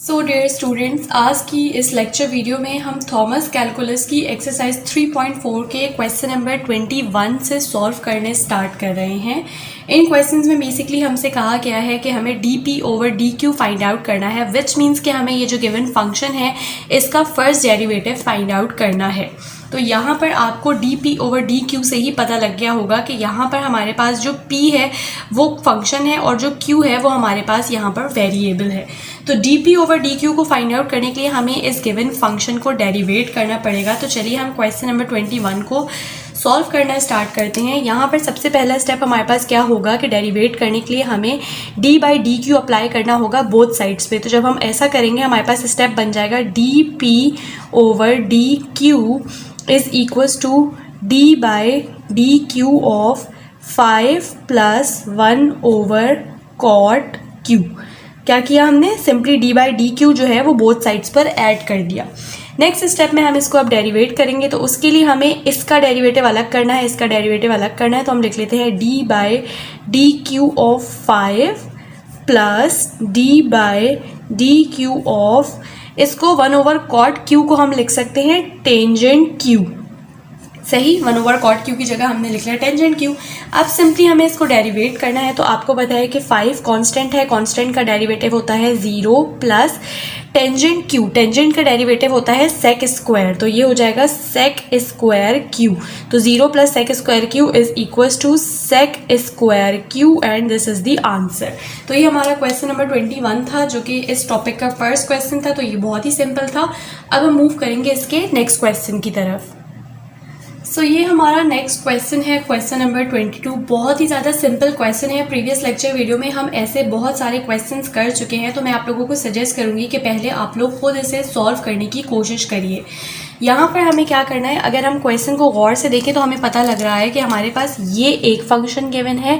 So dear students, आज की इस लेक्चर वीडियो में हम थॉमस कैलकुलस की एक्सरसाइज 3.4 के क्वेश्चन नंबर 21 से सॉल्व करने स्टार्ट कर रहे हैं। इन क्वेश्चंस में बेसिकली हमसे कहा गया है कि हमें D over d Q find out करना है, विच मीन्स कि हमें ये जो गिवन फंक्शन है इसका फर्स्ट डेरिवेटिव फाइंड आउट करना है। तो यहाँ पर आपको डी ओवर डी क्यू से ही पता लग गया होगा कि यहाँ पर हमारे पास जो p है वो फंक्शन है और जो q है वो हमारे पास यहाँ पर वेरिएबल है। तो डी ओवर डी क्यू को फाइंड आउट करने के लिए हमें इस गिवन फंक्शन को डेरिवेट करना पड़ेगा। तो चलिए हम क्वेश्चन नंबर 21 को सॉल्व करना स्टार्ट करते हैं। यहाँ पर सबसे पहला स्टेप हमारे पास क्या होगा कि डेरिवेट करने के लिए हमें d by d q apply करना होगा बोथ साइड्स पे। तो जब हम ऐसा करेंगे हमारे पास स्टेप बन जाएगा d p over d q is equals to d by d q of 5 + 1 over cot q. क्या किया हमने? Simply d by d q जो है वो बोथ साइड्स पर ऐड कर दिया। नेक्स्ट स्टेप में हम इसको अब डेरिवेट करेंगे, तो उसके लिए हमें इसका डेरिवेटिव अलग करना है, इसका डेरिवेटिव अलग करना है। तो हम लिख लेते हैं d by d q of 5 plus D by d q of, इसको 1 ओवर कॉट क्यू को हम लिख सकते हैं टेंजेंट क्यू। सही, 1 ओवर कॉट क्यू की जगह हमने लिख लिया टेंजेंट क्यू। अब सिंपली हमें इसको डेरिवेट करना है। तो आपको पता है कि 5 कांस्टेंट है, कांस्टेंट का डेरिवेटिव होता है 0 प्लस टेंजेंट क्यू, टेंजेंट का डेरिवेटिव होता है सेक स्क्वायर। तो ये हो जाएगा सेक स्क्वायर क्यू। तो 0 plus sec square q is equals to sec square q and this is the answer. तो ये हमारा क्वेश्चन नंबर 21 था, जो कि इस टॉपिक का फर्स्ट क्वेश्चन था। तो ये बहुत ही सिंपल था। अब हम मूव करेंगे इसके नेक्स्ट क्वेश्चन की तरफ। सो ये हमारा नेक्स्ट क्वेश्चन है, क्वेश्चन नंबर 22। बहुत ही ज़्यादा सिंपल क्वेश्चन है। प्रीवियस लेक्चर वीडियो में हम ऐसे बहुत सारे क्वेश्चंस कर चुके हैं, तो मैं आप लोगों को सजेस्ट करूंगी कि पहले आप लोग खुद इसे सॉल्व करने की कोशिश करिए। यहाँ पर हमें क्या करना है, अगर हम क्वेश्चन को गौर से देखें तो हमें पता लग रहा है कि हमारे पास ये एक फंक्शन गिवन है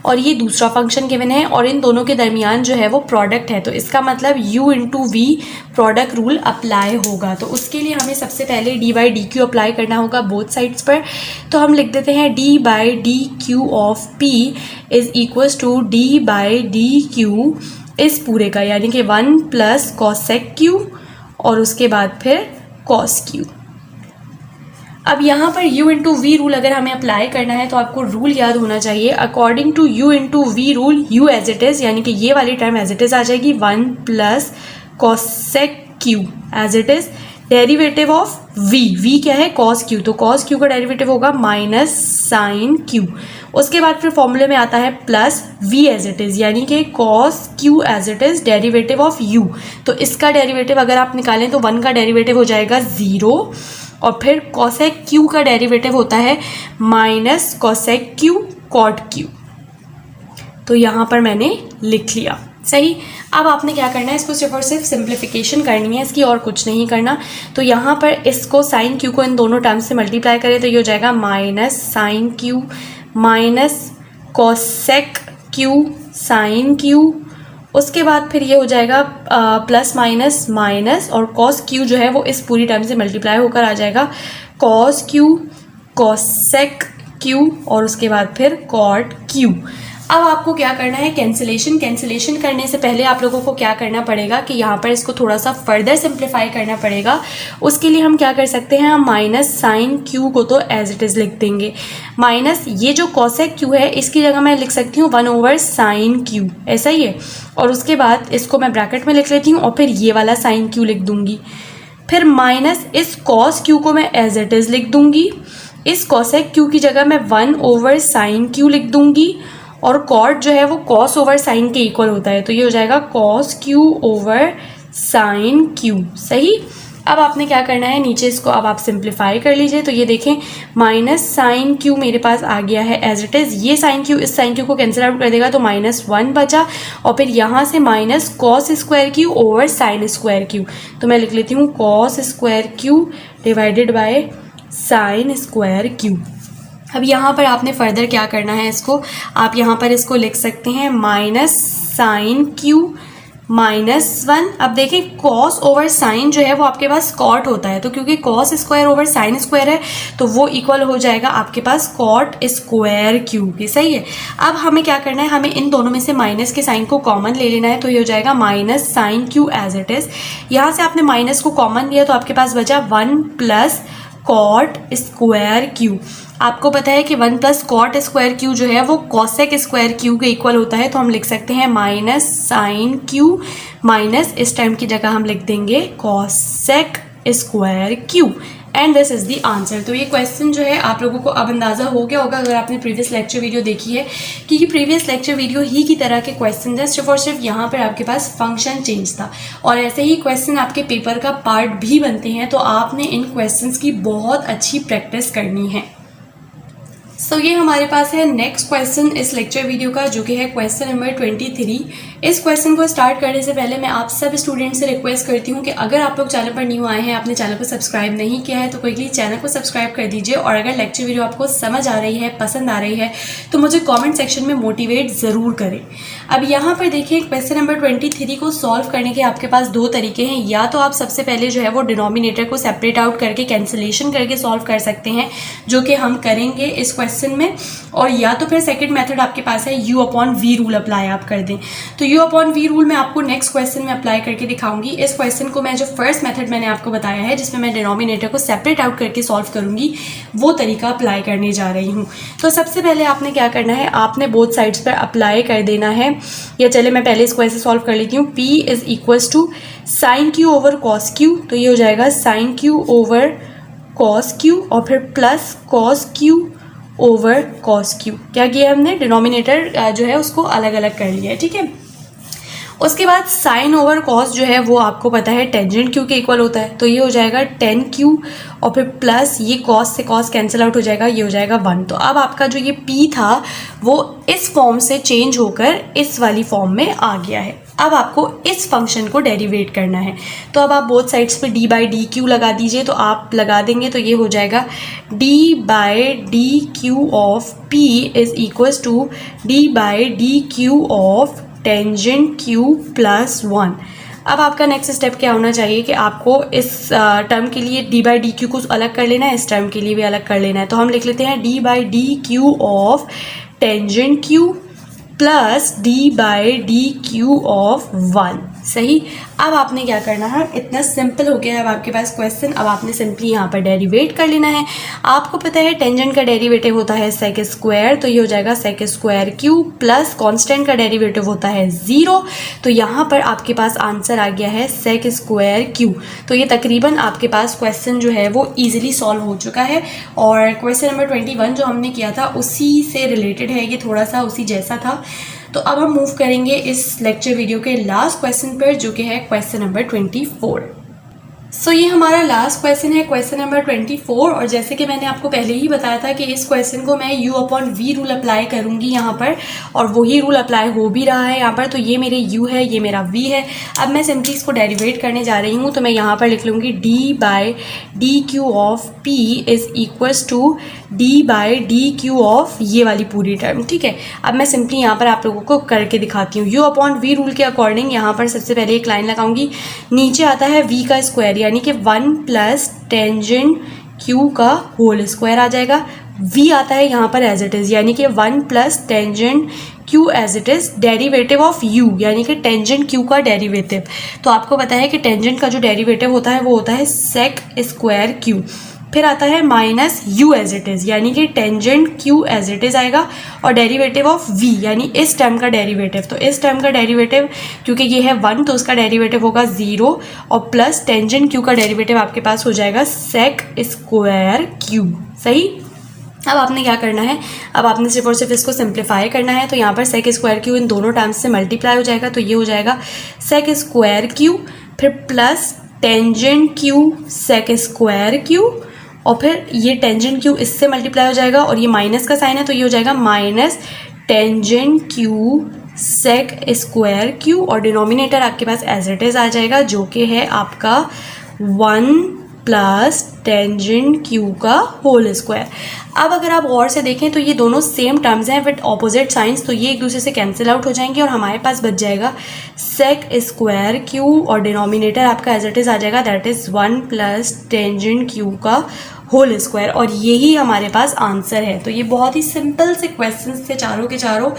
और ये दूसरा फंक्शन गिवन है और इन दोनों के दरमियान जो है वो प्रोडक्ट है। तो इसका मतलब u into v product rule apply होगा। तो उसके लिए हमें सबसे पहले d by d q apply करना होगा बोथ साइड्स पर। तो हम लिख देते हैं d by d q of p is equals to d by d q इस पूरे का, यानी कि 1 प्लस कॉसेक क्यू और उसके बाद फिर कॉस क्यू। अब यहाँ पर u इंटू वी रूल अगर हमें अप्लाई करना है तो आपको रूल याद होना चाहिए। According to u into v rule, u as it is, यानी कि ये वाली टर्म एज इट इज़ आ जाएगी 1 plus cosec q as it is. Derivative of v क्या है? Cos q. तो कॉस क्यू का डेरिवेटिव होगा माइनस साइन क्यू। उसके बाद फिर फॉर्मूले में आता है plus v as it is, यानी कि cos q as it is derivative of u। तो इसका डेरिवेटिव अगर आप निकालें तो 1 का डेरिवेटिव हो जाएगा 0 और फिर कॉसेक क्यू का डेरिवेटिव होता है minus cosec q cot q. तो यहाँ पर मैंने लिख लिया। सही, अब आपने क्या करना है, इसको सिर्फ और सिर्फ सिंप्लीफिकेशन करनी है इसकी, और कुछ नहीं करना। तो यहाँ पर इसको साइन क्यू को इन दोनों टर्म्स से मल्टीप्लाई करें तो ये हो जाएगा minus sine q minus cosec q sine q. उसके बाद फिर ये हो जाएगा प्लस माइनस माइनस और कॉस क्यू जो है वो इस पूरी टर्म से मल्टीप्लाई होकर आ जाएगा कॉस क्यू कॉसेक क्यू और उसके बाद फिर कॉट क्यू। अब आपको क्या करना है, कैंसिलेशन करने से पहले आप लोगों को क्या करना पड़ेगा कि यहाँ पर इसको थोड़ा सा फर्दर सिंप्लीफाई करना पड़ेगा। उसके लिए हम क्या कर सकते हैं, हम माइनस साइन क्यू को तो एज इट इज़ लिख देंगे। माइनस ये जो कॉसेक क्यू है इसकी जगह मैं लिख सकती हूँ 1 ओवर साइन क्यू, ऐसा ही है। और उसके बाद इसको मैं ब्रैकेट में लिख लेती हूँ और फिर ये वाला साइन क्यू लिख दूंगी। फिर माइनस इस कॉस क्यू को मैं एज इट इज़ लिख दूंगी। इस कॉसेक क्यू की जगह मैं 1 ओवर साइन क्यू लिख दूंगी और कॉट जो है वो कॉस ओवर साइन के इक्वल होता है। तो ये हो जाएगा cos q over sine q. सही, अब आपने क्या करना है, नीचे इसको अब आप सिंप्लीफाई कर लीजिए। तो ये देखें माइनस साइन क्यू मेरे पास आ गया है एज इट इज़। ये साइन क्यू इस साइन क्यू को कैंसिल आउट कर देगा तो -1 बचा और फिर यहाँ से minus cos square Q over sine square q. तो मैं लिख लेती हूँ cos square Q divided by sine square Q. अब यहाँ पर आपने फर्दर क्या करना है, इसको आप यहाँ पर इसको लिख सकते हैं माइनस साइन क्यू -1। अब देखिए कॉस ओवर साइन जो है वो आपके पास कॉट होता है, तो क्योंकि cos square over sine square है तो वो इक्वल हो जाएगा आपके पास कॉट स्क्वायर क्यू के। सही है। अब हमें क्या करना है, हमें इन दोनों में से माइनस के साइन को कॉमन ले लेना है, तो ये हो जाएगा minus sine q as it is. यहाँ से आपने माइनस को कॉमन लिया तो आपके पास बचा 1 प्लस कॉट स्क्वायर क्यू। आपको पता है कि 1 प्लस कॉट स्क्वायर क्यू जो है वो कॉसेक स्क्वायर क्यू के इक्वल होता है, तो हम लिख सकते हैं माइनस साइन क्यू माइनस इस टाइम की जगह हम लिख देंगे cosec square q and this is the answer. तो ये क्वेश्चन जो है आप लोगों को अब अंदाजा हो गया होगा अगर आपने प्रीवियस लेक्चर वीडियो देखी है कि ये प्रीवियस लेक्चर वीडियो ही की तरह के क्वेश्चन है, सिर्फ और सिर्फ यहाँ पर आपके पास फंक्शन चेंज था। और ऐसे ही क्वेश्चन आपके पेपर का पार्ट भी बनते हैं, तो आपने इन क्वेश्चंस की बहुत अच्छी प्रैक्टिस करनी है। सो ये हमारे पास है नेक्स्ट क्वेश्चन इस लेक्चर वीडियो का, जो कि है क्वेश्चन नंबर 23। इस क्वेश्चन को स्टार्ट करने से पहले मैं आप सब स्टूडेंट से रिक्वेस्ट करती हूँ कि अगर आप लोग चैनल पर न्यू आए हैं, आपने चैनल को सब्सक्राइब नहीं किया है, तो क्विकली चैनल को सब्सक्राइब कर दीजिए। और अगर लेक्चर वीडियो आपको समझ आ रही है, पसंद आ रही है, तो मुझे कॉमेंट सेक्शन में मोटिवेट ज़रूर करें। अब यहाँ पर देखिए क्वेश्चन नंबर 23 को सॉल्व करने के आपके पास दो तरीके हैं। या तो आप सबसे पहले जो है वो डिनोमिनेटर को सेपरेट आउट करके कैंसिलेशन करके सॉल्व कर सकते हैं, जो कि हम करेंगे इस क्वेश्चन में। और या तो फिर सेकंड मेथड आपके पास है u upon v rule apply आप कर दें। तो u अपॉन v रूल मैं आपको नेक्स्ट क्वेश्चन में अप्लाई करके दिखाऊंगी। इस क्वेश्चन को मैं जो फर्स्ट मेथड मैंने आपको बताया है जिसमें मैं डिनोमिनेटर को सेपरेट आउट करके सॉल्व करूंगी, वो तरीका अप्लाई करने जा रही हूँ। तो सबसे पहले आपने क्या करना है, आपने बोथ साइड्स पर अप्लाई कर देना है। या चले मैं पहले इसको ऐसे सॉल्व कर लेती हूँ। p is equals to sine q over cos q, तो ये हो जाएगा sine q over cos q और फिर plus cos q over cos q. क्या किया हमने, डिनोमिनेटर जो है उसको अलग अलग कर लिया है। ठीक है। उसके बाद साइन ओवर कॉस जो है वो आपको पता है टेंजेंट क्यू के इक्वल होता है, तो ये हो जाएगा 10 क्यू और फिर प्लस ये कॉस से कॉस कैंसिल आउट हो जाएगा, ये हो जाएगा 1। तो अब आपका जो ये p था वो इस फॉर्म से चेंज होकर इस वाली फॉर्म में आ गया है। अब आपको इस फंक्शन को डेरिवेट करना है, तो अब आप बोथ साइड्स पे d बाई डी क्यू लगा दीजिए। तो आप लगा देंगे तो ये हो जाएगा d by d q of p is equals to d by d q of tangent q plus 1। अब आपका नेक्स्ट स्टेप क्या होना चाहिए कि आपको इस टर्म के लिए d बाई डी क्यू को अलग कर लेना है, इस टर्म के लिए भी अलग कर लेना है। तो हम लिख लेते हैं d by d q of tangent q plus d by d q of 1। सही। अब आपने क्या करना है, इतना सिंपल हो गया है अब आपके पास क्वेश्चन। अब आपने सिंपली यहाँ पर डेरिवेट कर लेना है। आपको पता है टेंजेंट का डेरिवेटिव होता है सेक स्क्वायर, तो ये हो जाएगा sec square q plus constant का डेरिवेटिव होता है 0। तो यहाँ पर आपके पास आंसर आ गया है सेक स्क्वायर क्यू। तो ये तकरीबन आपके पास क्वेश्चन जो है वो ईजिली सॉल्व हो चुका है। और क्वेश्चन नंबर 21 जो हमने किया था उसी से रिलेटेड है, ये थोड़ा सा उसी जैसा था। तो अब हम मूव करेंगे इस लेक्चर वीडियो के लास्ट क्वेश्चन पर, जो कि है क्वेश्चन नंबर 24। सो ये हमारा लास्ट क्वेश्चन है, क्वेश्चन नंबर 24। और जैसे कि मैंने आपको पहले ही बताया था कि इस क्वेश्चन को मैं u upon v rule apply करूंगी यहाँ पर, और वही रूल अप्लाई हो भी रहा है यहाँ पर। तो ये मेरे u है, ये मेरा v है। अब मैं सिंपली इसको डेरिवेट करने जा रही हूँ, तो मैं यहाँ पर लिख लूँगी d by d q of p is equals to d by d q of ये वाली पूरी टर्म। ठीक है। अब मैं सिंपली यहाँ पर आप लोगों को करके दिखाती हूँ। u अपॉन v रूल के अकॉर्डिंग यहाँ पर सबसे पहले एक लाइन लगाऊंगी, नीचे आता है v का स्क्वायर यानी कि 1 प्लस टेंजेंट q का होल स्क्वायर आ जाएगा। v आता है यहाँ पर एज इट इज़ यानी कि 1 plus tangent q as it is derivative of u यानी कि टेंजेंट q का डेरिवेटिव। तो आपको पता है कि टेंजेंट का जो डेरिवेटिव होता है वो होता है सेक स्क्वायर q। फिर आता है minus u as it is यानी कि tangent q as it is आएगा, और डेरिवेटिव ऑफ v यानी इस टर्म का डेरिवेटिव। तो इस टर्म का डेरिवेटिव क्योंकि ये है 1 तो उसका डेरिवेटिव होगा 0, और प्लस टेंजेंट q का डेरिवेटिव आपके पास हो जाएगा सेक स्क्वायर q। सही। अब आपने क्या करना है, अब आपने सिर्फ और सिर्फ इसको सिंप्लीफाई करना है। तो यहाँ पर सेक स्क्वायर क्यू इन दोनों टर्म्स से मल्टीप्लाई हो जाएगा, तो ये हो जाएगा सेक स्क्वायर क्यू फिर plus tangent q sec square q, और फिर ये टेंजेंट क्यू इससे मल्टीप्लाई हो जाएगा, और ये माइनस का साइन है तो ये हो जाएगा minus tangent q sec square q, और डिनोमिनेटर आपके पास एज इट इज़ आ जाएगा जो कि है आपका 1 प्लस टेंजेंट क्यू का होल स्क्वायर। अब अगर आप गौर से देखें तो ये दोनों सेम टर्म्स हैं विद ऑपोजिट साइंस, तो ये एक दूसरे से कैंसिल आउट हो जाएंगे और हमारे पास बच जाएगा सेक स्क्वायर क्यू और डिनोमिनेटर आपका एज इट इज़ आ जाएगा, that is 1 plus tangent q का होल स्क्वायर। और यही हमारे पास आंसर है। तो ये बहुत ही सिंपल से क्वेश्चंस थे चारों के चारों।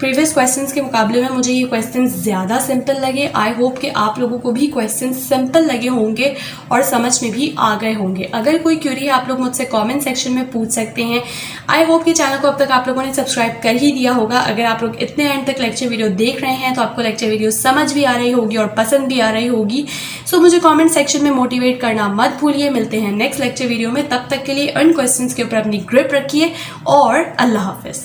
प्रीवियस क्वेश्चंस के मुकाबले में मुझे ये क्वेश्चंस ज़्यादा सिंपल लगे। आई होप कि आप लोगों को भी क्वेश्चंस सिंपल लगे होंगे और समझ में भी आ गए होंगे। अगर कोई क्यूरी है आप लोग मुझसे कमेंट सेक्शन में पूछ सकते हैं। आई होप कि चैनल को अब तक आप लोगों ने सब्सक्राइब कर ही दिया होगा। अगर आप लोग इतने एंड तक लेक्चर वीडियो देख रहे हैं तो आपको लेक्चर वीडियो समझ भी आ रही होगी और पसंद भी आ रही होगी। सो मुझे कमेंट सेक्शन में मोटिवेट करना मत भूलिए। मिलते हैं नेक्स्ट लेक्चर वीडियो में, तब तक के लिए उन क्वेश्चंस के ऊपर अपनी ग्रिप रखिए और अल्लाह हाफिज।